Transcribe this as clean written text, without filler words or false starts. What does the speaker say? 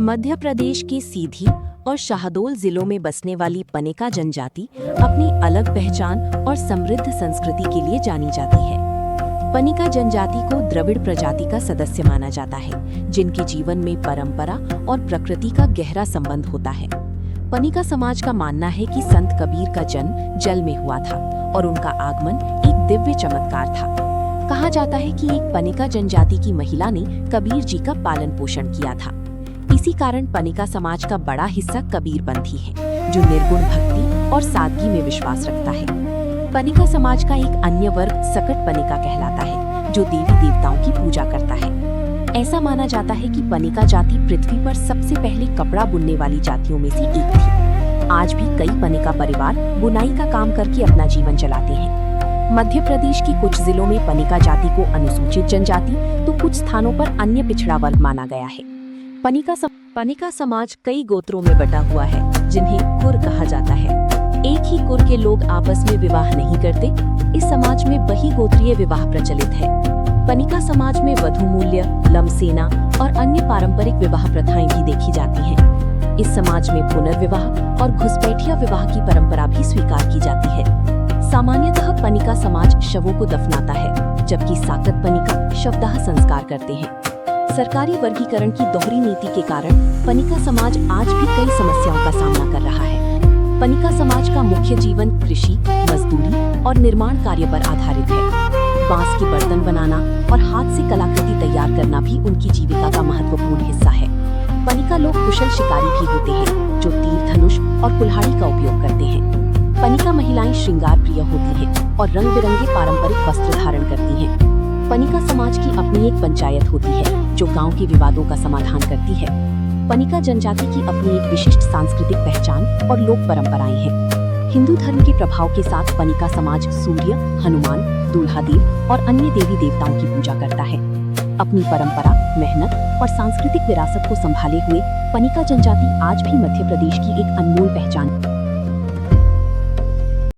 मध्य प्रदेश के सीधी और शाहडोल जिलों में बसने वाली पनिका जनजाति अपनी अलग पहचान और समृद्ध संस्कृति के लिए जानी जाती है। पनिका जनजाति को द्रविड़ प्रजाति का सदस्य माना जाता है, जिनके जीवन में परंपरा और प्रकृति का गहरा संबंध होता है। पनिका समाज का मानना है कि संत कबीर का जन्म जल में हुआ था और उनका आगमन एक दिव्य चमत्कार था। कहा जाता है कि एक पनिका जनजाति की महिला ने कबीर जी का पालन पोषण किया था। इसी कारण पनिका समाज का बड़ा हिस्सा कबीरपंथी है, जो निर्गुण भक्ति और सादगी में विश्वास रखता है। पनिका समाज का एक अन्य वर्ग सकट पनिका कहलाता है, जो देवी देवताओं की पूजा करता है। ऐसा माना जाता है कि पनिका जाति पृथ्वी पर सबसे पहले कपड़ा बुनने वाली जातियों में से एक थी। आज भी कई पनिका परिवार बुनाई का काम करके अपना जीवन चलाते हैं। मध्य प्रदेश के कुछ जिलों में पनिका जाति को अनुसूचित जनजाति तो कुछ स्थानों पर अन्य पिछड़ा वर्ग माना गया है। पनिका समाज कई गोत्रों में बटा हुआ है, जिन्हें कुर कहा जाता है। एक ही कुर के लोग आपस में विवाह नहीं करते। इस समाज में बही गोत्रीय विवाह प्रचलित है। पनिका समाज में वधू मूल्य, लमसेना और अन्य पारंपरिक विवाह प्रथाएं भी देखी जाती हैं। इस समाज में पुनर्विवाह और घुसपैठिया विवाह की परंपरा भी स्वीकार की जाती है। सामान्यतः पनिका समाज शवों को दफनाता है, जबकि साकत पनिका शवदाह संस्कार करते हैं। सरकारी वर्गीकरण की दोहरी नीति के कारण पनिका समाज आज भी कई समस्याओं का सामना कर रहा है। पनिका समाज का मुख्य जीवन कृषि, मजदूरी और निर्माण कार्य पर आधारित है। बांस के बर्तन बनाना और हाथ से कलाकृति तैयार करना भी उनकी जीविका का महत्वपूर्ण हिस्सा है। पनिका लोग कुशल शिकारी भी होते हैं, जो तीर धनुष और कुल्हाड़ी का उपयोग करते हैं। पनिका महिलाएं श्रृंगार प्रिय होती हैं और रंग बिरंगे पारंपरिक वस्त्र धारण करती हैं। पनिका समाज की अपनी एक पंचायत होती है, जो गांव के विवादों का समाधान करती है। पनिका जनजाति की अपनी एक विशिष्ट सांस्कृतिक पहचान और लोक परंपराएं हैं। हिंदू धर्म के प्रभाव के साथ पनिका समाज सूर्य, हनुमान, दूल्हादेव और अन्य देवी देवताओं की पूजा करता है। अपनी परंपरा, मेहनत और सांस्कृतिक विरासत को संभाले हुए पनिका जनजाति आज भी मध्य प्रदेश की एक अनमोल पहचान